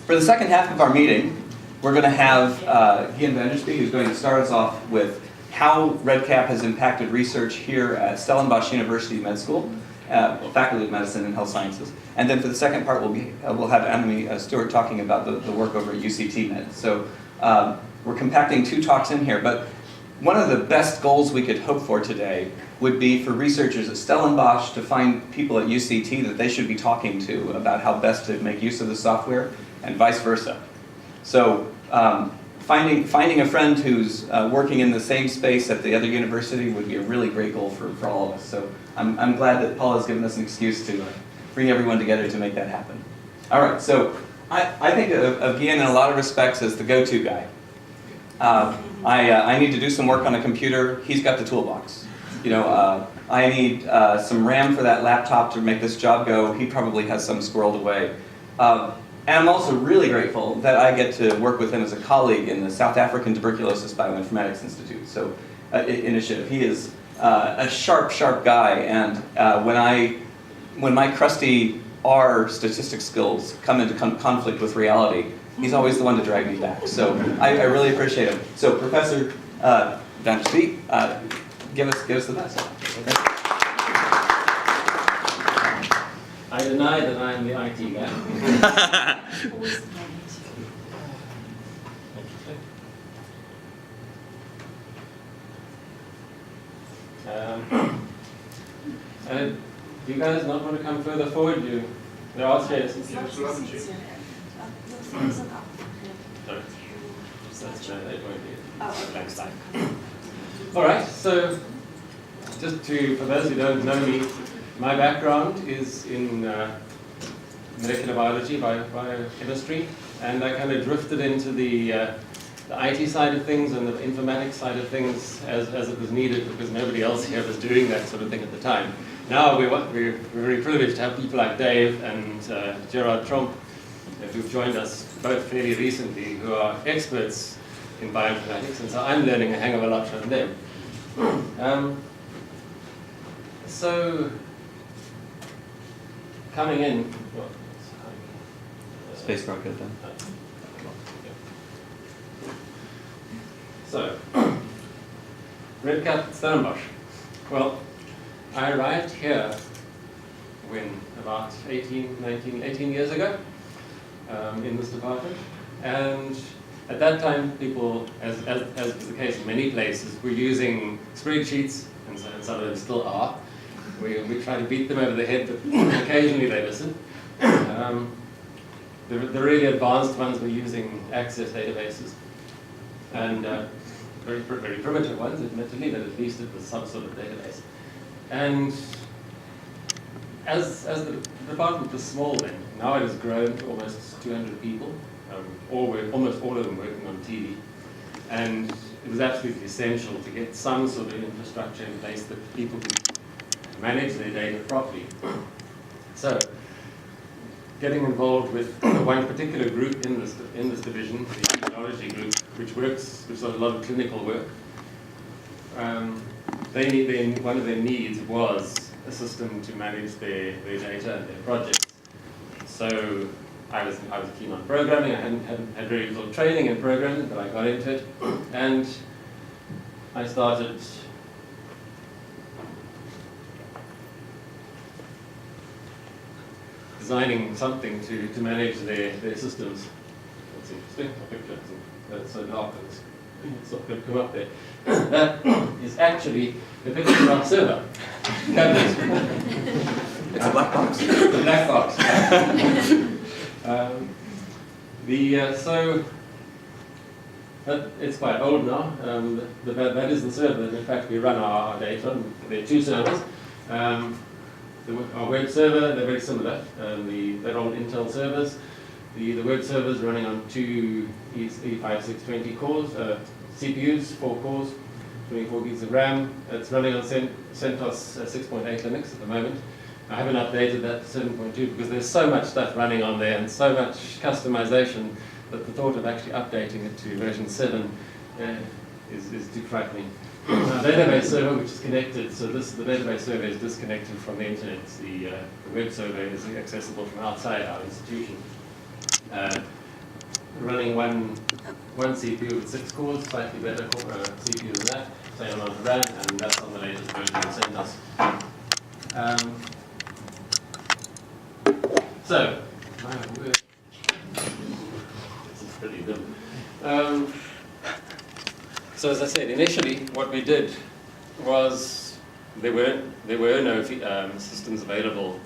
For the second half of our meeting, we're going to have Gian who's going to start us off with how REDCap has impacted research here at Stellenbosch University Med School, Faculty of Medicine and Health Sciences. And then for the second part, we'll have Annemie Stewart talking about the work over at UCT Med. So we're compacting two talks in here, but one of the best goals we could hope for today would be for researchers at Stellenbosch to find people at UCT that they should be talking to about how best to make use of the software, and vice versa. So finding a friend who's working in the same space at the other university would be a really great goal for all of us. So I'm glad that Paul has given us an excuse to bring everyone together to make that happen. All right, so I think of Gian in a lot of respects as the go-to guy. I need to do some work on a computer, he's got the toolbox. You know, I need some RAM for that laptop to make this job go, he probably has some squirreled away. And I'm also really grateful that I get to work with him as a colleague in the South African Tuberculosis Bioinformatics Institute initiative. He is a sharp guy, and when my crusty R statistics skills come into conflict with reality, he's always the one to drag me back. So I really appreciate him. So Professor Van der Spuy, give us the best. I deny that I am the IT guy. Do you guys not want to come further forward? There are chairs. Sorry. All right, so just for those who don't know me, my background is in molecular biology, biochemistry, and I kind of drifted into the IT side of things and the informatics side of things as it was needed, because nobody else here was doing that sort of thing at the time. Now we're very privileged to have people like Dave and Gerard Tromp, who've joined us both fairly recently, who are experts in bioinformatics, and so I'm learning a hang of a lot from them. So coming in, Space rocket then. So, REDCap Stellenbosch. Well, I arrived here when about 18 years ago in this department, and at that time people, as is the case in many places, were using spreadsheets, and some of them still are. We try to beat them over the head, but occasionally they listen. The really advanced ones were using Access databases, and very primitive ones, admittedly, but at least it was some sort of database. And as the department was small then, now it has grown to almost 200 people, almost all of them working on TV. And it was absolutely essential to get some sort of infrastructure in place that people could manage their data properly. So, getting involved with one particular group in this division, the immunology group, which does a lot of clinical work. One of their needs was a system to manage their data and their projects. So I was keen on programming. I hadn't had very little training in programming, but I got into it, and I started designing something to manage their systems. That's interesting. A picture. That's so dark that it's not going to come up there. That is actually the picture of our server. It's a black box. The black box. So it's quite old now. That is the server that in fact we run our data on. There are two servers. Our web server, they're very similar. They're old Intel servers. The web server is running on two E5620 cores, CPUs, 4 cores, 24 gigs of RAM. It's running on CentOS 6.8 Linux at the moment. I haven't updated that to 7.2 because there's so much stuff running on there and so much customization that the thought of actually updating it to version 7 is too frightening. Our database server, which is connected, so the database server is disconnected from the internet. The web server is accessible from outside our institution. running one CPU with 6 cores, slightly better CPU than that, same amount of RAM, and that's on the latest version of CentOS. So, this is pretty good. So as I said, initially what we did was there were no systems available,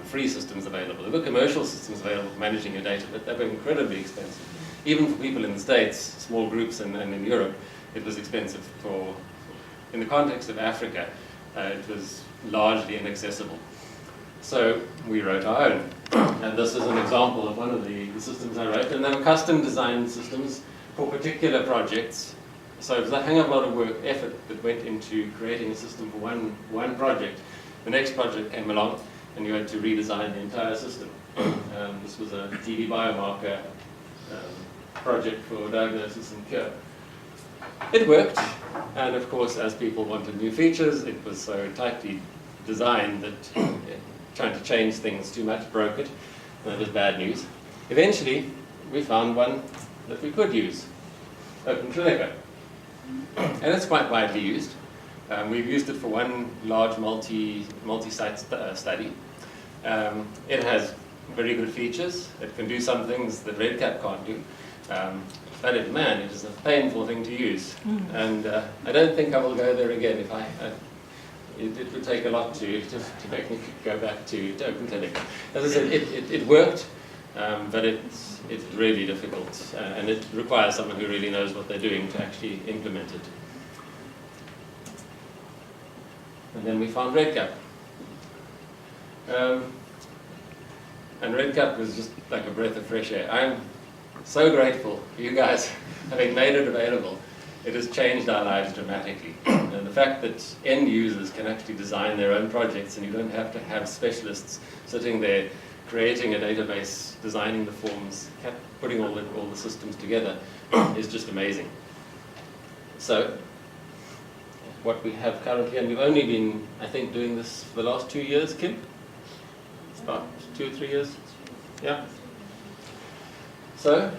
free systems available. There were commercial systems available for managing your data, but they were incredibly expensive. Even for people in the States, small groups, and in Europe, it was expensive. In the context of Africa, it was largely inaccessible. So we wrote our own. And this is an example of one of the systems I wrote. And they were custom designed systems for particular projects. So it was a hell of a lot of effort that went into creating a system for one project. The next project came along, and you had to redesign the entire system. This was a TB biomarker project for diagnosis and cure. It worked, and of course, as people wanted new features, it was so tightly designed that trying to change things too much broke it. That was bad news. Eventually, we found one that we could use, OpenClinical. And it's quite widely used. We've used it for one large multi-site study. It has very good features. It can do some things that REDCap can't do. But it is a painful thing to use. And I don't think I will go there again. It would take a lot to make me go back to OpenClinical. As I said, it worked, but it's really difficult, and it requires someone who really knows what they're doing to actually implement it. And then we found REDCap. And REDCap was just like a breath of fresh air. I'm so grateful for you guys having made it available. It has changed our lives dramatically. And the fact that end users can actually design their own projects, and you don't have to have specialists sitting there creating a database, designing the forms, putting all the systems together, is just amazing. So, what we have currently, and we've only been, I think, doing this for the last 2 years, Kim? It's about 2 or 3 years? Yeah. So,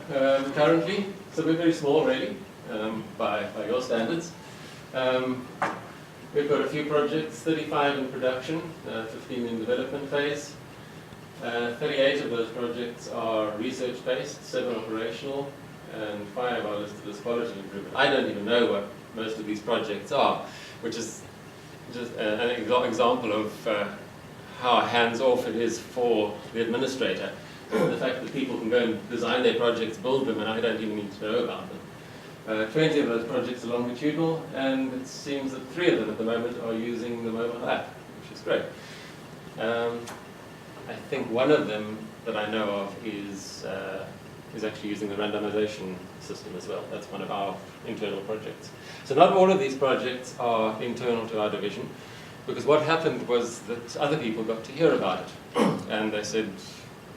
currently, so we're very small really, by your standards. We've got a few projects, 35 in production, 15 in development phase. 38 of those projects are research-based, 7 operational, and 5 are listed as quality improvement. I don't even know what most of these projects are, which is just an example of how hands-off it is for the administrator. The fact that people can go and design their projects, build them, and I don't even need to know about them. 20 of those projects are longitudinal, and it seems that 3 of them at the moment are using the mobile app, which is great. I think one of them that I know of is actually using the randomization system as well. That's one of our internal projects. So not all of these projects are internal to our division, because what happened was that other people got to hear about it, and they said,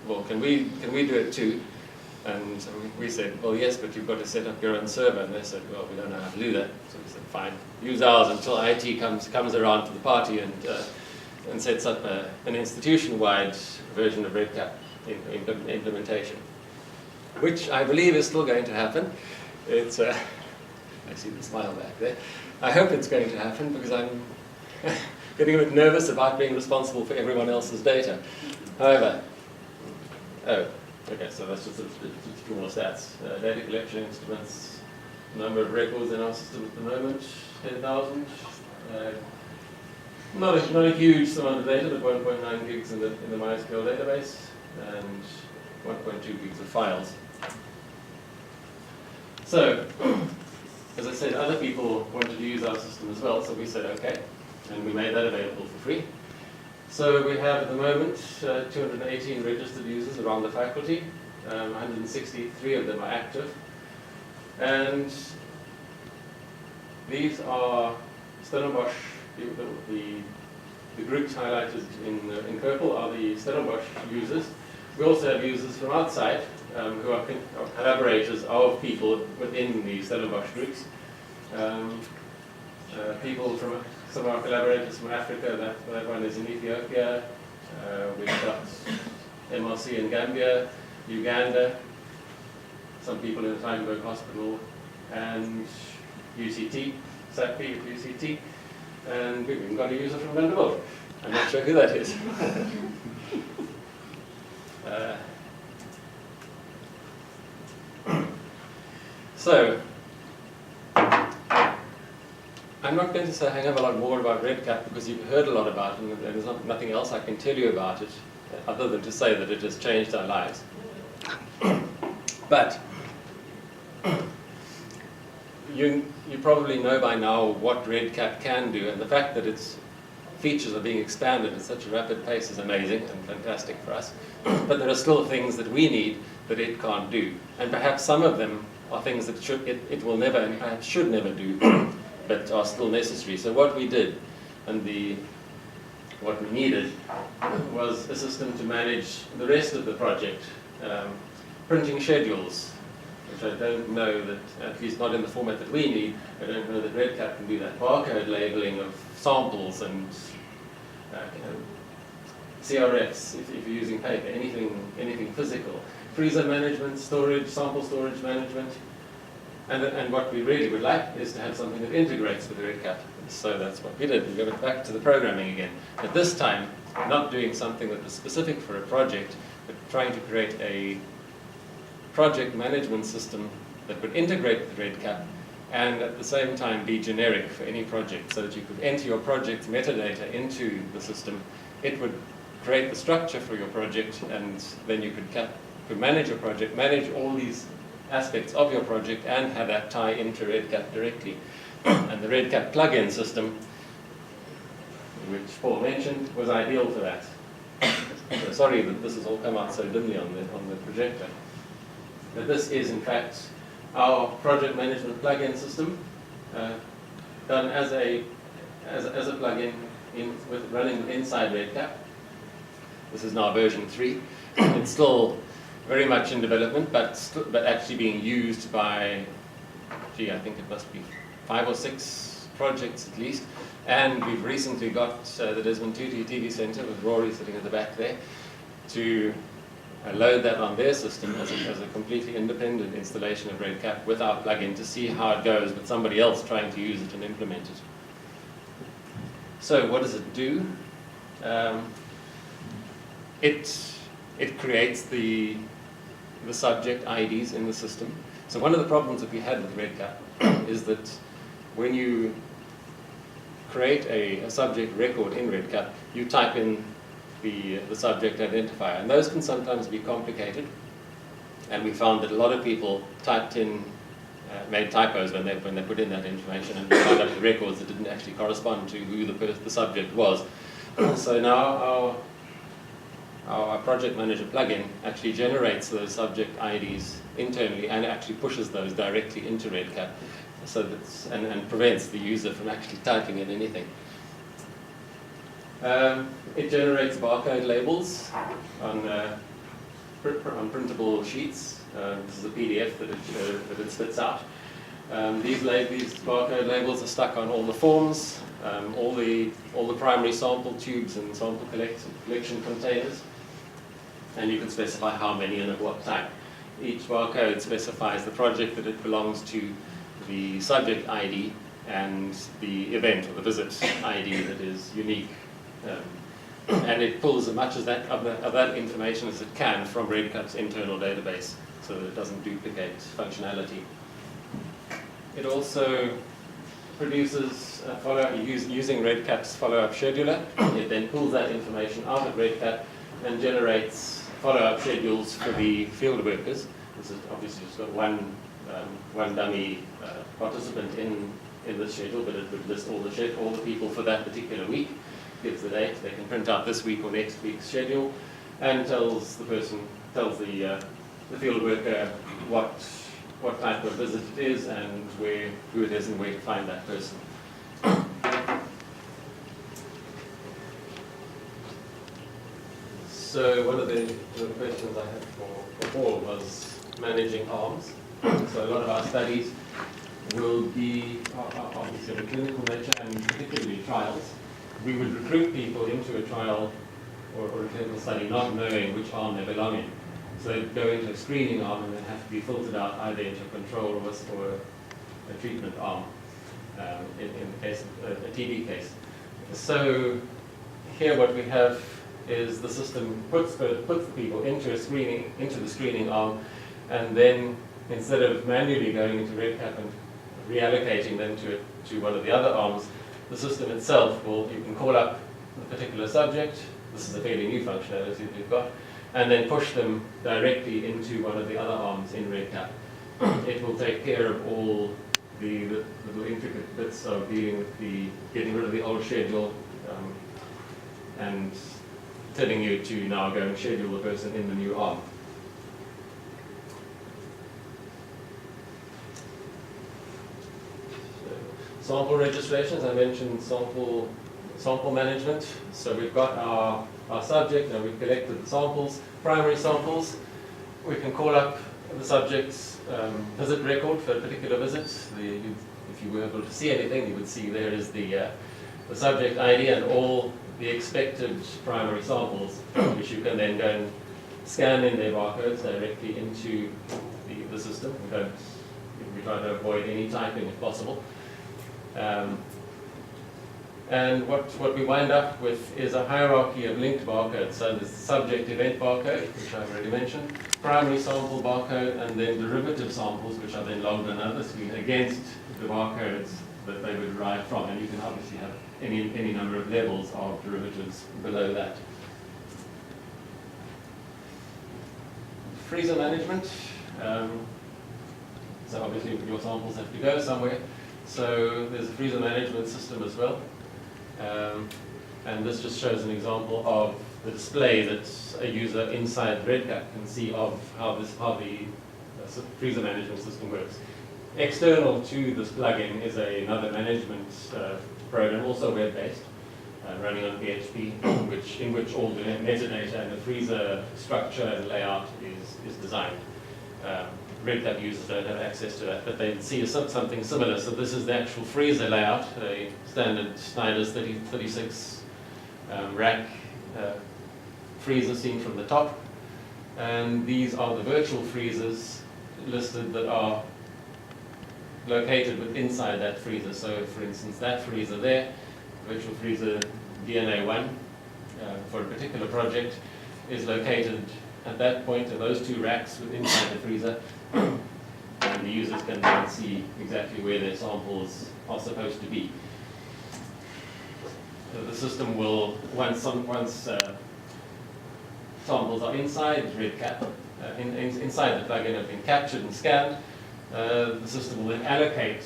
well, can we do it too? And so we said, well, yes, but you've got to set up your own server. And they said, well, we don't know how to do that. So we said, fine, use ours until IT comes around to the party and sets up an institution-wide version of REDCap implementation, which I believe is still going to happen. It's I see the smile back there. I hope it's going to happen because I'm getting a bit nervous about being responsible for everyone else's data. However, okay, so that's just a few more stats. Data collection instruments, number of records in our system at the moment, 10,000. Not a huge amount of data, but 1.9 gigs in the MySQL database, and 1.2 gigs of files. So, as I said, other people wanted to use our system as well, so we said okay, and we made that available for free. So we have at the moment 218 registered users around the faculty, 163 of them are active, and these are Stellenbosch. The groups highlighted in purple are the Stellenbosch users. We also have users from outside who are collaborators of people within the Stellenbosch groups. People from some of our collaborators from Africa, that one is in Ethiopia. We've got MRC in Gambia, Uganda. some people in the Tygerberg Hospital, and UCT, SAPI at UCT, and we've even got a user from Vanderbilt. I'm not sure who that is. So, I'm not going to say hang up a lot more about REDCap because you've heard a lot about it and there's nothing else I can tell you about it other than to say that it has changed our lives. But you probably know by now what REDCap can do, and the fact that its features are being expanded at such a rapid pace is amazing and fantastic for us. But there are still things that we need that it can't do, and perhaps some of them are things that it will never and perhaps should never do, but are still necessary. So what we did, and what we needed, was a system to manage the rest of the project. Printing schedules, which I don't know that, at least not in the format that we need, I don't know that REDCap can do that. Barcode labeling of samples and CRFs, if you're using paper, anything physical. Freezer management, storage, sample storage management. And what we really would like is to have something that integrates with REDCap. So that's what we did. We got back to the programming again. At this time, not doing something that was specific for a project, but trying to create a project management system that would integrate with REDCap and at the same time be generic for any project, so that you could enter your project's metadata into the system. It would create the structure for your project, and then you could manage your project, manage all these aspects of your project, and have that tie into REDCap directly. And the REDCap plugin system, which Paul mentioned, was ideal for that. So sorry that this has all come out so dimly on the projector. But this is, in fact, our project management plugin system, done as a plugin running inside REDCap. This is now version 3. It's still very much in development, but actually being used by, I think it must be 5 or 6 projects at least. And we've recently got the Desmond Tutu TV Centre, with Rory sitting at the back there, to load that on their system as a completely independent installation of REDCap with our plugin to see how it goes with somebody else trying to use it and implement it. So what does it do? It creates the subject IDs in the system. So one of the problems that we had with REDCap is that when you create a subject record in REDCap, you type in the subject identifier, and those can sometimes be complicated. And we found that a lot of people made typos when they put in that information, and found up the records that didn't actually correspond to who the subject was. So now our project manager plugin actually generates those subject IDs internally and actually pushes those directly into REDCap, so that and prevents the user from actually typing in anything. It generates barcode labels on printable sheets. This is a PDF that it spits out. These barcode labels are stuck on all the forms, all the primary sample tubes and sample collection containers, and you can specify how many and at what type. Each barcode specifies the project that it belongs to, the subject ID, and the event or the visit ID that is unique. And it pulls as much of that information as it can from REDCap's internal database, so that it doesn't duplicate functionality. It also produces using REDCap's follow-up scheduler. It then pulls that information out of REDCap and generates follow-up schedules for the field workers. This is obviously just got one dummy participant in this schedule, but it would list all the people for that particular week. Gives the date. They can print out this week or next week's schedule, and tells the field worker what type of visit it is and who it is and where to find that person. So one of the questions I had for Paul was managing arms. So a lot of our studies will be obviously of a clinical nature, and particularly trials. We would recruit people into a trial or a clinical study not knowing which arm they belong in. So they go into a screening arm and then have to be filtered out either into a control or a treatment arm in the case of a TB case. So here what we have is the system puts the people into the screening arm, and then instead of manually going into REDCap and reallocating them to one of the other arms, the system itself you can call up the particular subject. This is a fairly new functionality that we've got, and then push them directly into one of the other arms in REDCap. It will take care of all the little intricate bits of dealing with getting rid of the old schedule and telling you to now go and schedule the person in the new arm. So, sample registrations, I mentioned sample management. So we've got our subject, and we've collected the samples, primary samples. We can call up the subject's visit record for a particular visit. If you were able to see anything, you would see there is the subject ID and all the expected primary samples, which you can then go and scan in their barcodes directly into the system. We try to avoid any typing if possible. And what we wind up with is a hierarchy of linked barcodes. So there's the subject event barcode, which I've already mentioned, primary sample barcode, and then derivative samples, which are then logged on another screen against the barcodes that they would derive from. And you can obviously have any number of levels of derivatives below that. Freezer management. So obviously your samples have to go somewhere. So there's a freezer management system as well. And this just shows an example of the display that a user inside REDCap can see of how the freezer management system works. External to this plugin is another management program, also web-based, running on PHP, in which all the metadata and the freezer structure and layout is designed. REDCap users don't have access to that, but they see something similar. So this is the actual freezer layout, a standard Snyder's 36 rack freezer seen from the top. And these are the virtual freezers listed that are located inside that freezer. So for instance, that freezer there, virtual freezer DNA1 for a particular project, is located at that point in those two racks inside the freezer. And the users can then see exactly where their samples are supposed to be. So the system will, once samples are inside REDCap, inside the plugin have been captured and scanned, the system will then allocate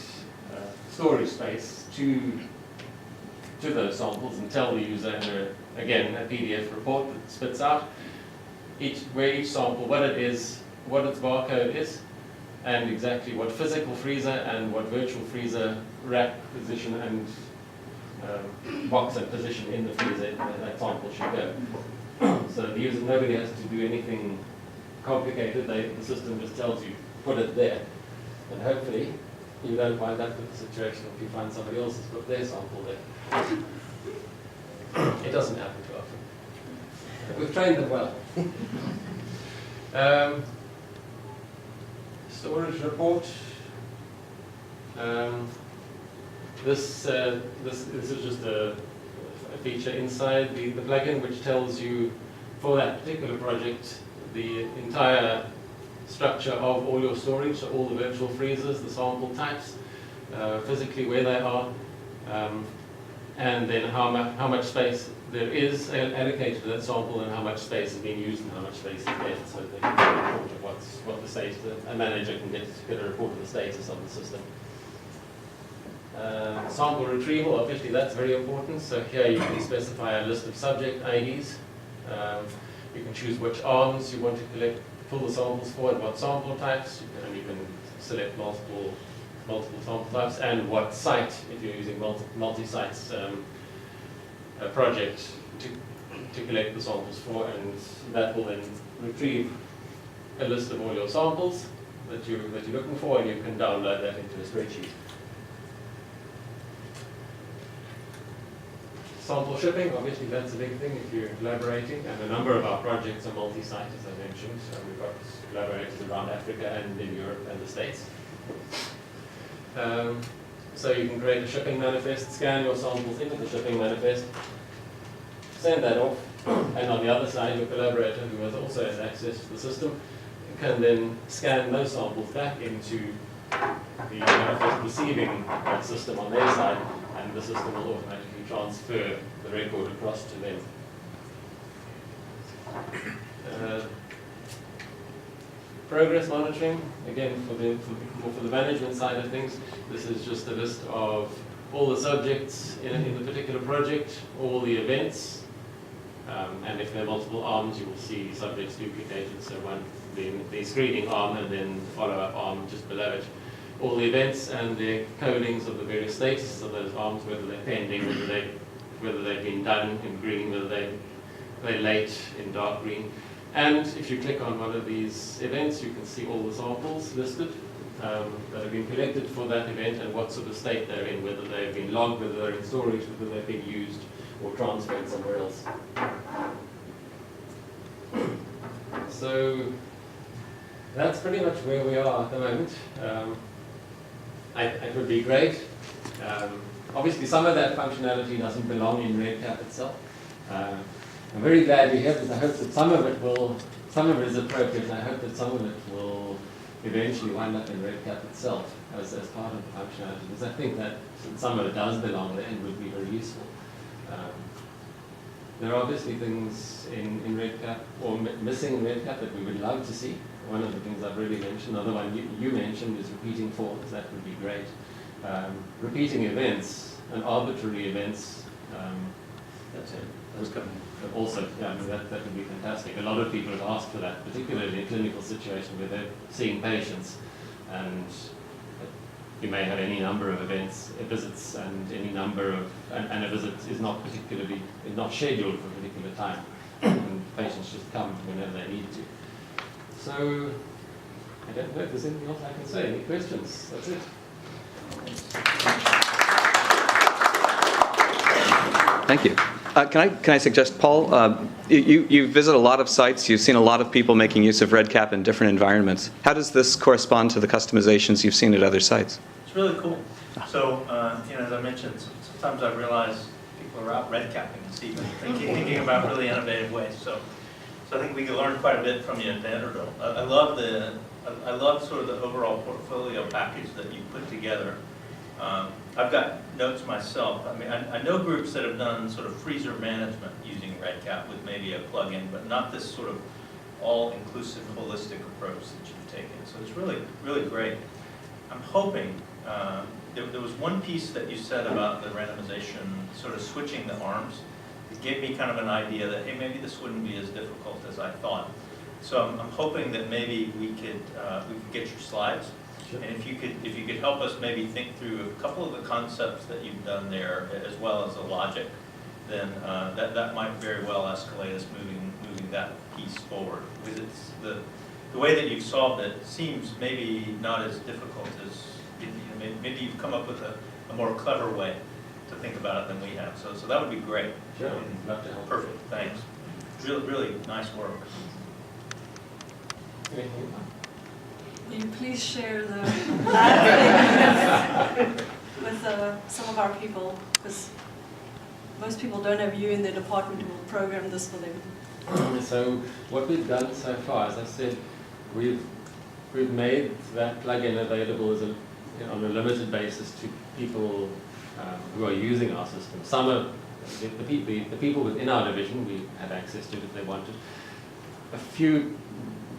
storage space to those samples and tell the user, again, a PDF report that spits out where each sample, what it is, what its barcode is, and exactly what physical freezer and what virtual freezer rack position and box and position in the freezer that sample should go. So the user, nobody has to do anything complicated. The system just tells you, put it there. And hopefully you don't wind up with the situation if you find somebody else has put their sample there. It doesn't happen too often. We've trained them well. Storage report. This is just a feature inside the plugin which tells you, for that particular project, the entire structure of all your storage, so all the virtual freezers, the sample types, physically where they are, and then how much space there is allocated to that sample and how much space is being used and how much space is left, so they can get a report of what the status, a manager can get a report of the status of the system. Sample retrieval, obviously that's very important. So here you can specify a list of subject IDs. You can choose which arms you want to pull the samples for and what sample types, and you can select multiple sample types and what site, if you're using multi-sites project to collect the samples for, and that will then retrieve a list of all your samples that you're looking for, and you can download that into a spreadsheet. sample shipping, obviously that's a big thing if you're collaborating, and a number of our projects are multi-site, as I mentioned. So we've got collaborators around Africa and in Europe and the States. So you can create a shipping manifest, scan your samples into the shipping manifest, send that off, and on the other side, your collaborator, who also has access to the system, can then scan those samples back into the manifest receiving that system on their side, and the system will automatically transfer the record across to them. Progress monitoring, again, for the management side of things, this is just a list of all the subjects in the particular project, all the events, and if there are multiple arms, you will see subjects duplicated, so one, the screening arm and then the follow-up arm just below it. All the events and the codings of the various statuses of those arms, whether they're pending, whether they've been done in green, whether they're late in dark green. And if you click on one of these events, you can see all the samples listed that have been collected for that event and what sort of state they're in, whether they've been logged, whether they're in storage, whether they've been used or transferred somewhere else. So that's pretty much where we are at the moment. It would be great. Obviously, some of that functionality doesn't belong in REDCap itself. I'm very glad you have this. I hope that some of it is appropriate, and I hope that some of it will eventually wind up in REDCap itself as part of the functionality, because I think that some of it does belong there and would be very useful. There are obviously things in REDCap, or missing in REDCap, that we would love to see. One of the things I've already mentioned, another one you mentioned, is repeating forms. That would be great. Repeating events and arbitrary events. That's it. That's coming. Also, yeah, I mean, that would be fantastic. A lot of people have asked for that, particularly in a clinical situation where they're seeing patients, and you may have any number of visits, and any number of, and a visit is not scheduled for a particular time, and patients just come whenever they need to. So, I don't know if there's anything else I can say. Any questions? That's it. Thank you. Can I suggest, Paul, you visit a lot of sites, you've seen a lot of people making use of REDCap in different environments. How does this correspond to the customizations you've seen at other sites? It's really cool. So, as I mentioned, sometimes I realize people are out REDCapping this evening, thinking about really innovative ways. So I think we can learn quite a bit from you at Vanderbilt. I love sort of the overall portfolio package that you put together. I've got notes myself. I mean, I know groups that have done sort of freezer management using REDCap with maybe a plugin, but not this sort of all-inclusive, holistic approach that you've taken. So it's really, really great. I'm hoping, there was one piece that you said about the randomization, sort of switching the arms. It gave me kind of an idea that, hey, maybe this wouldn't be as difficult as I thought. So I'm hoping that maybe we could get your slides. Sure. And if you could help us maybe think through a couple of the concepts that you've done there, as well as the logic, then that might very well escalate us moving that piece forward. Because it's the way that you've solved it seems maybe not as difficult as, maybe you've come up with a more clever way to think about it than we have. So that would be great. Sure. Love to help. Perfect. Thanks. Really, really nice work. Will you please share the lab with some of our people, because most people don't have you in their department who will program this for them. So what we've done so far, as I said, we've made that plugin available on a limited basis to people who are using our system. Some of the people within our division, we had access to it if they wanted. A few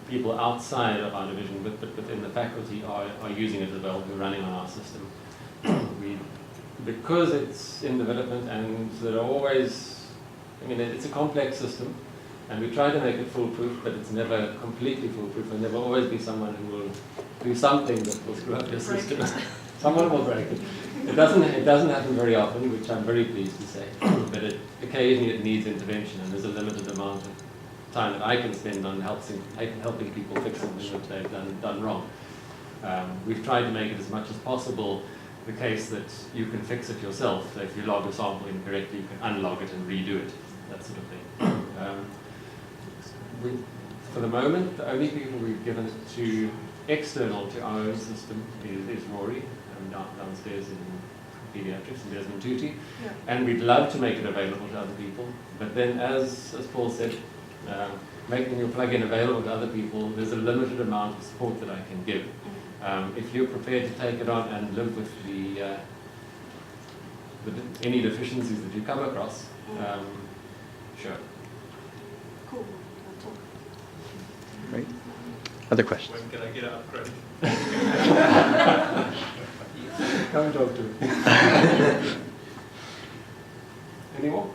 people outside of our division, but within the faculty are using it as well, who are running on our system. Because it's in development and there are always, it's a complex system, and we try to make it foolproof, but it's never completely foolproof, and there will always be someone who will do something that will screw up your system. Someone will break it. It doesn't happen very often, which I'm very pleased to say, but occasionally it needs intervention, and there's a limited amount of time that I can spend on helping people fix something that they've done wrong. We've tried to make it as much as possible the case that you can fix it yourself. So if you log a sample incorrectly, you can unlog it and redo it, that sort of thing. For the moment, the only people we've given it to external to our own system is Rory, downstairs in pediatrics in Desmond Tutu. Yeah. And we'd love to make it available to other people. But then, as Paul said, making your plugin available to other people, there's a limited amount of support that I can give. If you're prepared to take it on and live with any deficiencies that you come across, sure. Cool. I'll talk. Great. Other questions? When can I get out credit? Come and talk to me. Any more?